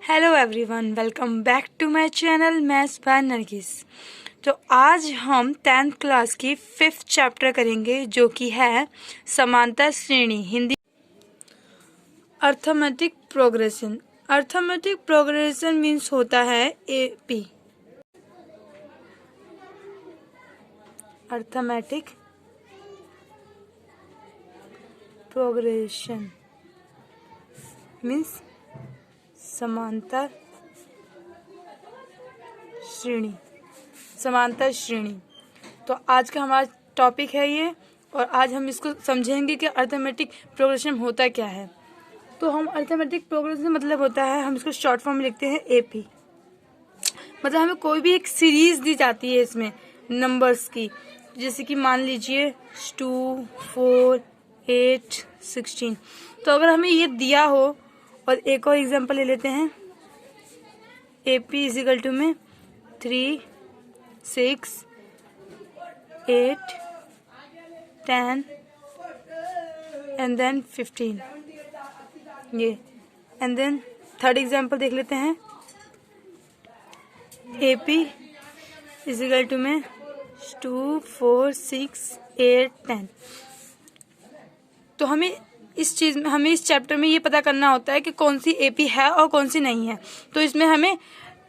Hello everyone, welcome back to my channel maths by Nargis. तो आज हम 10th क्लास की 5th चैप्टर करेंगे जो कि है समांतर श्रेणी Hindi. Arithmetic progression. Arithmetic progression means होता है एपी। अर्थमेटिक प्रोग्रेशन मीन्स समांतर श्रेणी। समांतर श्रेणी तो आज का हमारा टॉपिक है ये, और आज हम इसको समझेंगे कि अर्थमेटिक प्रोग्रेशन होता क्या है। तो हम अर्थमेटिक प्रोग्रेशन मतलब होता है, हम इसको शॉर्ट फॉर्म में लिखते हैं एपी। मतलब हमें कोई भी एक सीरीज दी जाती है इसमें नंबर्स की, जैसे कि मान लीजिए 2, 4, 8, 16। तो अगर हमें ये दिया हो, और एक और एग्जांपल ले लेते हैं, AP इजिकल टू में 3, 6, 8, 10 एंड देन 15 ये। एंड देन थर्ड एग्जांपल देख लेते हैं, AP इजिकल टू में 2, 4, 6, 8, 10। तो हमें इस चैप्टर में ये पता करना होता है कि कौन सी एपी है और कौन सी नहीं है। तो इसमें हमें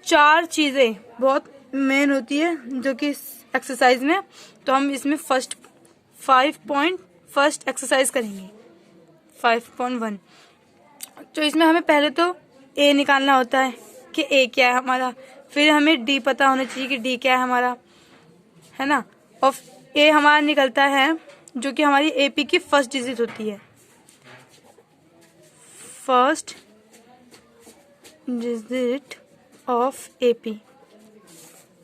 4 चीज़ें बहुत मेन होती है जो कि एक्सरसाइज में। तो हम इसमें फर्स्ट एक्सरसाइज करेंगे 5.1। तो इसमें हमें पहले तो ए निकालना होता है कि ए क्या है हमारा, फिर हमें डी पता होना चाहिए कि डी क्या है हमारा, है ना। और ए हमारा निकलता है जो कि हमारी एपी की फर्स्ट डिजिट होती है। फर्स्ट डिजिट ऑफ एपी,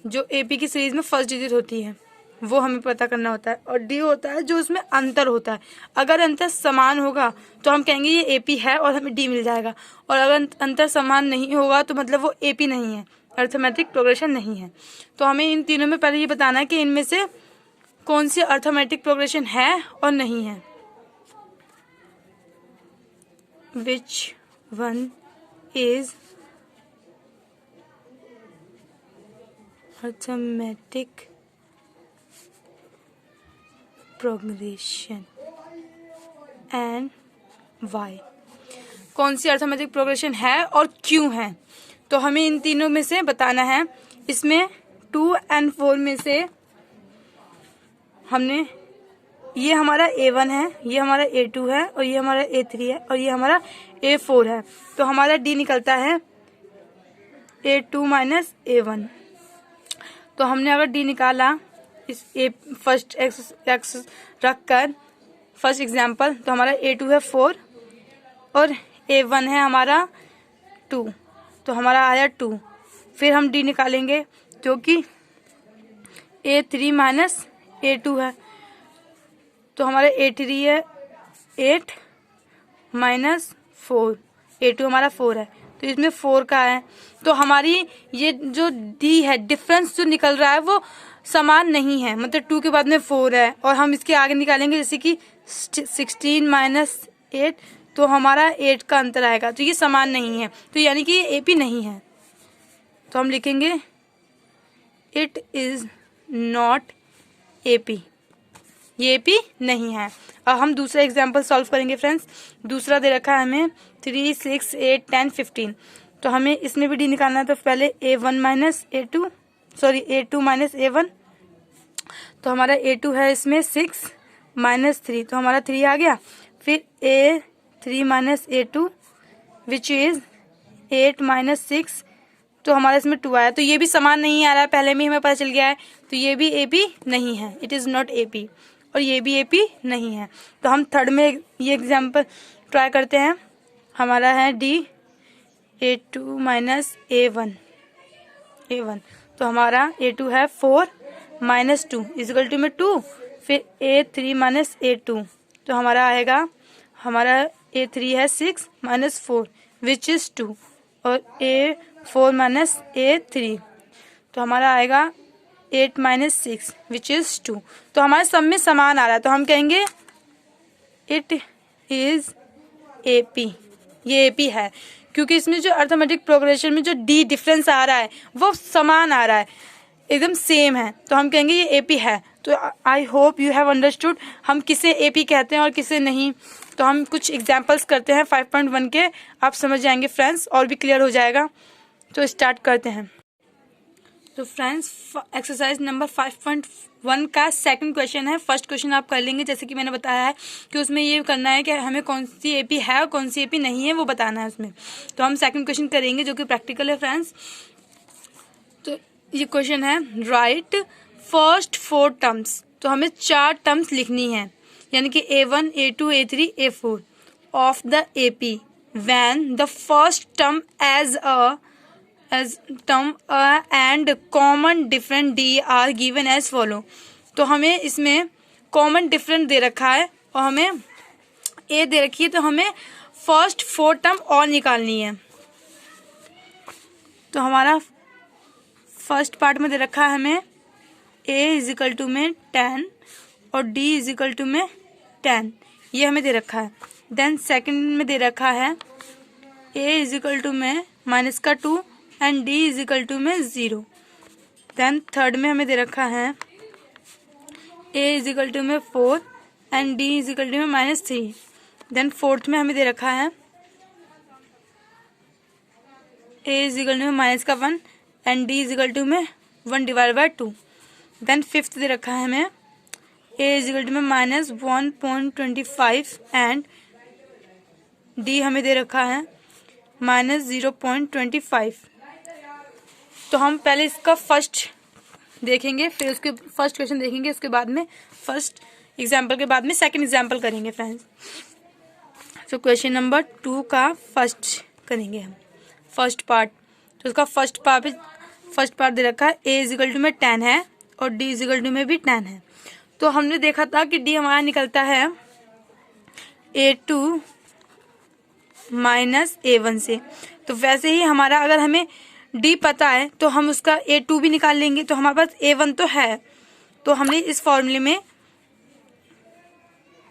जो एपी की सीरीज में फर्स्ट डिजिट होती है वो हमें पता करना होता है। और डी होता है जो उसमें अंतर होता है। अगर अंतर समान होगा तो हम कहेंगे ये एपी है और हमें डी मिल जाएगा, और अगर अंतर समान नहीं होगा तो मतलब वो एपी नहीं है, अर्थमेटिक प्रोग्रेशन नहीं है। तो हमें इन तीनों में पहले ये बताना है कि इनमें से कौन सी अर्थमेटिक प्रोग्रेशन है और नहीं है। Which one is arithmetic progression and why? कौन सी अर्थमेटिक प्रोग्रेशन है और क्यों है। तो हमें इन तीनों में से बताना है। इसमें 2 और 4 में से हमने, ये हमारा A1 है, ये हमारा A2 है, और ये हमारा A3 है, और ये हमारा A4 है। तो हमारा D निकलता है A2 माइनस A1। तो हमने अगर D निकाला इस फर्स्ट एक्स रख कर फर्स्ट एग्जाम्पल, तो हमारा A2 है 4 और A1 है हमारा 2, तो हमारा आया 2। फिर हम D निकालेंगे जो कि A3 माइनस A2 है, तो हमारा A3 है 8 माइनस 4, A2 हमारा 4 है, तो इसमें 4 का है। तो हमारी ये जो D है, डिफरेंस जो निकल रहा है वो समान नहीं है, मतलब 2 के बाद में 4 है, और हम इसके आगे निकालेंगे जैसे कि 16 माइनस 8, तो हमारा 8 का अंतर आएगा। तो ये समान नहीं है, तो यानी कि ये एपी नहीं है। तो हम लिखेंगे इट इज नॉट एपी, ये एपी नहीं है। अब हम दूसरा एग्जाम्पल सॉल्व करेंगे फ्रेंड्स। दूसरा दे रखा है हमें 3, 6, 8, 10, 15। तो हमें इसमें भी डी निकालना है। तो पहले A1 minus A2, sorry A2 minus A1। तो हमारा A2 है इसमें 6 माइनस 3, तो हमारा 3 आ गया। फिर A3 minus A2 which is 8 minus 6, तो हमारा इसमें 2 आया। तो ये भी समान नहीं आ रहा है, पहले में हमें पता चल गया है। तो ये भी एपी नहीं है, इट इज़ नॉट एपी, और ये भी एपी नहीं है। तो हम थर्ड में ये एग्जाम्पल ट्राई करते हैं। हमारा है डी A2 माइनस A1। तो हमारा A2 है 4 माइनस 2 इजिकल टू में 2। फिर A3 माइनस A2, तो हमारा आएगा, हमारा A3 है 6 माइनस 4 विच इज़ 2, और A4 माइनस A3, तो हमारा आएगा 8 माइनस 6 विच इज़ 2। तो हमारे सब में समान आ रहा है, तो हम कहेंगे इट इज़ एपी, ये एपी है। क्योंकि इसमें जो अर्थमेटिक प्रोग्रेशन में जो डी डिफरेंस आ रहा है वो समान आ रहा है, एकदम सेम है, तो हम कहेंगे ये एपी है। तो I hope you have understood हम किसे एपी कहते हैं और किसे नहीं। तो हम कुछ एग्जांपल्स करते हैं 5.1 के, आप समझ जाएंगे फ्रेंड्स, और भी क्लियर हो जाएगा। तो स्टार्ट करते हैं। तो फ्रेंड्स एक्सरसाइज नंबर 5.1 का सेकंड क्वेश्चन है। फर्स्ट क्वेश्चन आप कर लेंगे, जैसे कि मैंने बताया है कि उसमें ये करना है कि हमें कौन सी एपी है और कौन सी एपी नहीं है वो बताना है उसमें। तो हम सेकंड क्वेश्चन करेंगे जो कि प्रैक्टिकल है फ्रेंड्स। तो ये क्वेश्चन है राइट फर्स्ट 4 टर्म्स। तो हमें 4 टर्म्स लिखनी है, यानी कि A1, A2, A3, A4 of the AP when the first term as term and common different D are given as follow. तो हमें इसमें कॉमन डिफरेंट दे रखा है और हमें ए दे रखी है, तो हमें फर्स्ट 4 टर्म और निकालनी है। तो हमारा फर्स्ट पार्ट में दे रखा है हमें a इजिकल टू में 10 और d इजिकल टू में 10, ये हमें दे रखा है। देन सेकंड में दे रखा है a इजिकल टू में -2 एंड d इजिकल टू में 0। देन थर्ड में हमें दे रखा है a इजिकल टू में 4 एंड d इजिकल टू में -3। देन फोर्थ में हमें दे रखा है a इजिकल टू में -1 एंड d इजिकल टू में 1/2। देन फिफ्थ दे रखा है हमें a इजिकल टू में -1.25 एंड d हमें दे रखा है -0.25। तो हम पहले इसका फर्स्ट देखेंगे, फिर उसके फर्स्ट क्वेश्चन देखेंगे, उसके बाद में फर्स्ट एग्जाम्पल के बाद में सेकंड एग्जाम्पल करेंगे फ्रेंड्स। तो क्वेश्चन नंबर 2 का फर्स्ट करेंगे हम, फर्स्ट पार्ट। तो उसका फर्स्ट पार्ट दे रखा है a इजिकल टू में 10 है और d इजिकल टू में भी 10 है। तो हमने देखा था कि d हमारा निकलता है A2 माइनस A1 से। तो वैसे ही हमारा अगर हमें d पता है तो हम उसका A2 भी निकाल लेंगे। तो हमारे पास A1 तो है, तो हमने इस फॉर्मूले में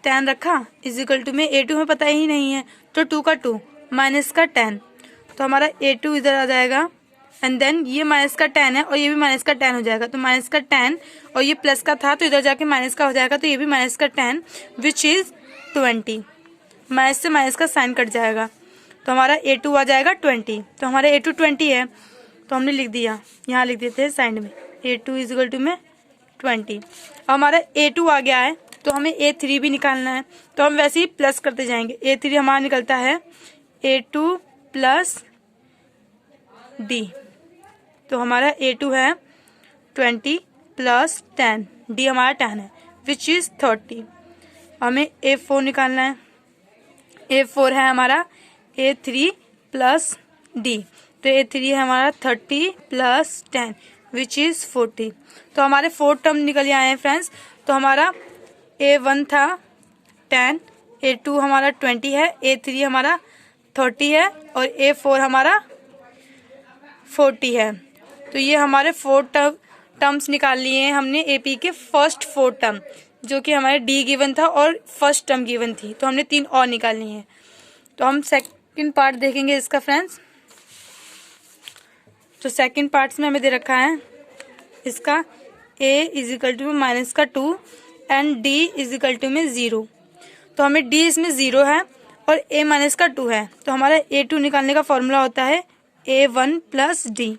10 रखा इजिकल टू में A2 में पता ही नहीं है, तो 2 का 2 माइनस का 10, तो हमारा A2 इधर आ जाएगा। एंड देन ये माइनस का 10 है और ये भी माइनस का 10 हो जाएगा, तो माइनस का 10 और ये प्लस का था तो इधर जाके माइनस का हो जाएगा, तो ये भी माइनस का 10 विच इज 20। माइनस से माइनस का साइन कट जाएगा, तो हमारा A2 आ जाएगा 20। तो हमारा A2 20 है, तो हमने लिख दिया, यहाँ लिख देते हैं साइड में A2 इजिकल टू में 20। अब हमारा A2 आ गया है, तो हमें A3 भी निकालना है। तो हम वैसे ही प्लस करते जाएंगे। A3 हमारा निकलता है A2 प्लस D। तो हमारा A2 है 20 प्लस 10, D हमारा 10 है विच इज 30। हमें A4 निकालना है। A4 है हमारा A3 प्लस D। तो A3 है हमारा 30 प्लस 10 विच इज 40। तो हमारे 4 टर्म निकल आए हैं फ्रेंड्स। तो हमारा A1 था 10, A2 हमारा 20 है, A3 हमारा 30 है और A4 हमारा 40 है। तो ये हमारे 4 टर्म्स निकाल लिए हैं हमने एपी के फर्स्ट 4 टर्म, जो कि हमारे डी गिवन था और फर्स्ट टर्म गिवन थी, तो हमने 3 और निकालनी है। तो हम सेकंड पार्ट देखेंगे इसका फ्रेंड्स। तो सेकंड पार्ट्स में हमें दे रखा है इसका a इजिकल टू में -2 एंड d इजिकल टू में 0। तो हमें d इसमें 0 है और a -2 है, तो हमारा A2 निकालने का फॉर्मूला होता है A1 प्लस D,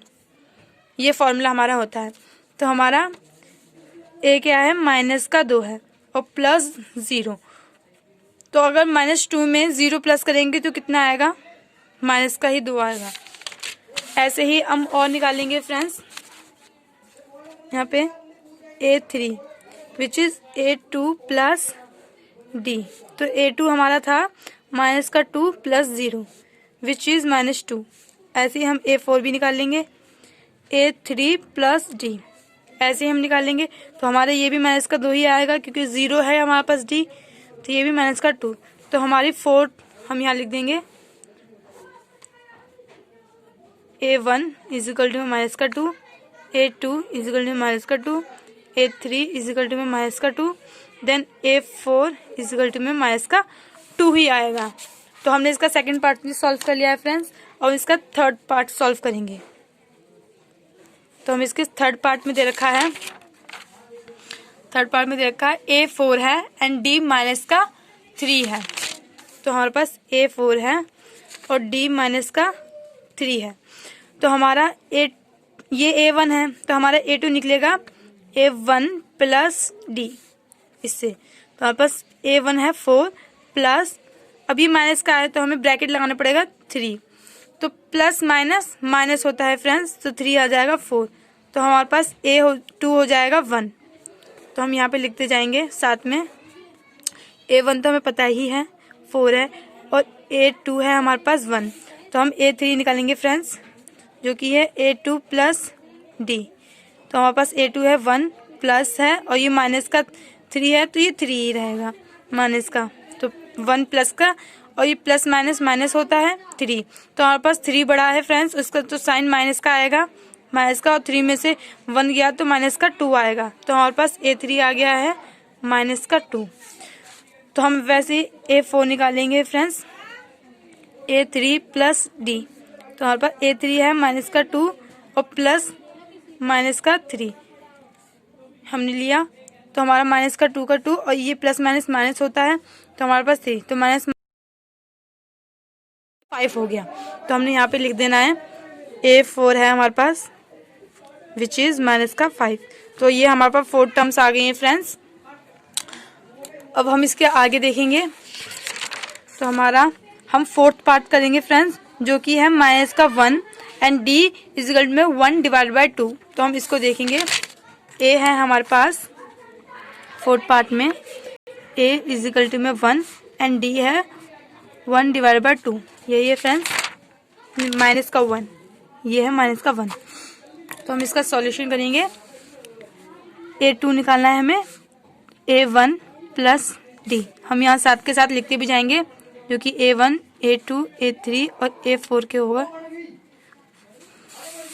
ये फॉर्मूला हमारा होता है। तो हमारा a क्या है -2 है और प्लस 0। तो अगर -2 में 0 प्लस करेंगे तो कितना आएगा, माइनस का ही 2 आएगा। ऐसे ही हम और निकालेंगे फ्रेंड्स। यहाँ पे A3 which is A2 plus D। तो A2 हमारा था -2 प्लस 0 विच इज -2। ऐसे ही हम A4 भी निकाल लेंगे, A3 प्लस D ऐसे ही हम निकालेंगे। तो हमारे ये भी -2 ही आएगा क्योंकि 0 है हमारे पास D, तो ये भी -2। तो हमारी 4 हम यहाँ लिख देंगे A1 इजिकल टू में -2, A2 इजिकल टू में -2, A3 इजिकल टू में -2, देन A4 इजिकल टू में -2 ही आएगा। तो हमने इसका सेकंड पार्ट भी सॉल्व कर लिया है फ्रेंड्स। और इसका थर्ड पार्ट सॉल्व करेंगे। तो हम इसके थर्ड पार्ट में दे रखा है, A4 है एंड D माइनस का 3 है। तो हमारे पास A4 है और D माइनस का 3 है। तो हमारा ये A1 है, तो हमारा A2 निकलेगा A1 प्लस D इससे। तो हमारे पास A1 है 4 प्लस, अभी माइनस का है तो हमें ब्रैकेट लगाना पड़ेगा 3, तो प्लस माइनस माइनस होता है फ्रेंड्स, तो 3 आ जाएगा 4। तो हमारे पास A2 हो जाएगा 1। तो हम यहाँ पे लिखते जाएंगे साथ में। A1 तो हमें पता ही है 4 है और A2 है हमारे पास 1। तो हम A3 निकालेंगे फ्रेंड्स, जो कि है A2 प्लस D। तो हमारे पास A2 है 1 प्लस है और ये माइनस का 3 है, तो ये 3 ही रहेगा माइनस का। तो 1 प्लस का और ये प्लस माइनस माइनस होता है 3। तो हमारे पास 3 बड़ा है फ्रेंड्स, उसका तो साइन माइनस का आएगा, माइनस का, और 3 में से 1 गया तो माइनस का 2 आएगा। तो हमारे पास A3 आ गया है माइनस का 2। तो हम वैसे ही A4 निकालेंगे फ्रेंड्स, A3 प्लस D। तो हमारे पास A3 है माइनस का 2 और प्लस माइनस का 3 हमने लिया। तो हमारा माइनस का 2 का 2 और ये प्लस माइनस माइनस होता है, तो हमारे पास 3, तो माइनस 5 हो गया। तो हमने यहाँ पे लिख देना है A4 है हमारे पास विच इज माइनस का 5। तो ये हमारे पास 4 टर्म्स आ गई हैं फ्रेंड्स। अब हम इसके आगे देखेंगे, तो हम फोर्थ पार्ट करेंगे फ्रेंड्स, जो कि है माइनस का 1 एंड D इजिकल में 1 डिवाइड बाई 2। तो हम इसको देखेंगे। A है हमारे पास फोर्थ पार्ट में, A इजिकल टू में 1 एंड D है 1 डिवाइड बाई 2। यही है फ्रेंड्स माइनस का 1, ये है माइनस का 1। तो हम इसका सॉल्यूशन करेंगे। A2 निकालना है हमें, A1 प्लस D। हम यहाँ साथ के साथ लिखते भी जाएंगे, जो कि A1, A2, A3 और A4 के होगा।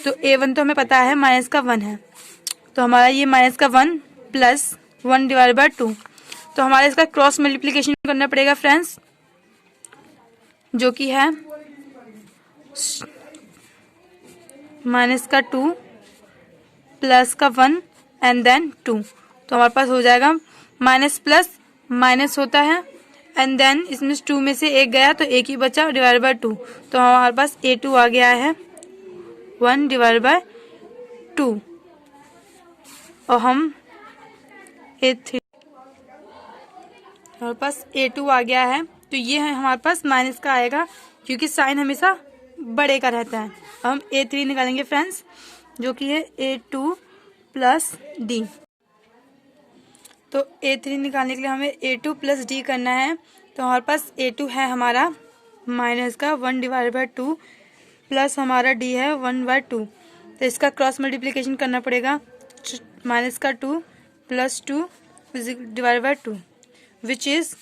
तो A1 तो हमें पता है माइनस का 1 है, तो हमारा ये माइनस का 1 प्लस 1 डिवाइड बाई 2। तो हमारा इसका क्रॉस मल्टीप्लिकेशन करना पड़ेगा फ्रेंड्स, जो कि है माइनस का 2 प्लस का 1 एंड देन 2। तो हमारे पास हो जाएगा माइनस प्लस माइनस होता है एंड देन इसमें 2 में से 1 गया तो 1 ही बचा डिवाइड बाय 2। तो हमारे पास A2 आ गया है 1 डिवाइड बाय 2 और हम A3 हमारे पास A2 आ गया है। तो ये है हमारे पास माइनस का आएगा, क्योंकि साइन हमेशा बड़े का रहता है। हम A3 निकालेंगे फ्रेंड्स, जो कि है A2 प्लस D। तो A3 निकालने के लिए हमें A2 प्लस D करना है। तो हमारे पास A2 है हमारा माइनस का 1 डिवाइड बाई 2 प्लस हमारा D है 1 बाई 2। तो इसका क्रॉस मल्टीप्लिकेशन करना पड़ेगा, माइनस का 2 plus 2 divide by 2 which is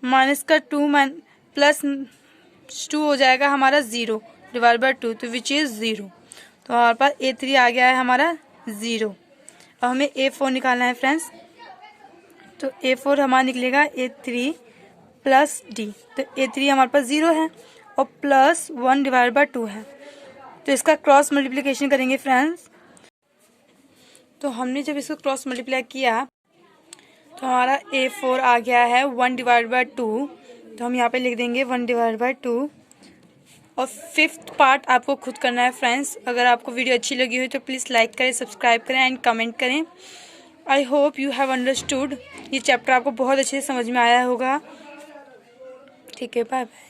minus का 2 प्लस 2 हो जाएगा हमारा 0 डिवाइड बाई 2, तो विच इज़ 0। तो हमारे पास A3 आ गया है हमारा 0। अब हमें A4 निकालना है फ्रेंड्स। तो A4 हमारा निकलेगा A3 प्लस D। तो A3 हमारे पास 0 है और प्लस 1 डिवाइड बाई 2 है। तो इसका क्रॉस मल्टीप्लिकेशन करेंगे फ्रेंड्स। तो हमने जब इसको क्रॉस मल्टीप्लाई किया तो हमारा A4 आ गया है 1 डिवाइड बाई 2। तो हम यहाँ पे लिख देंगे 1 डिवाइड बाई 2। और फिफ्थ पार्ट आपको खुद करना है फ्रेंड्स। अगर आपको वीडियो अच्छी लगी हो तो प्लीज़ लाइक करें, सब्सक्राइब करें एंड कमेंट करें। I hope you have understood. ये चैप्टर आपको बहुत अच्छे से समझ में आया होगा। ठीक है, बाय बाय।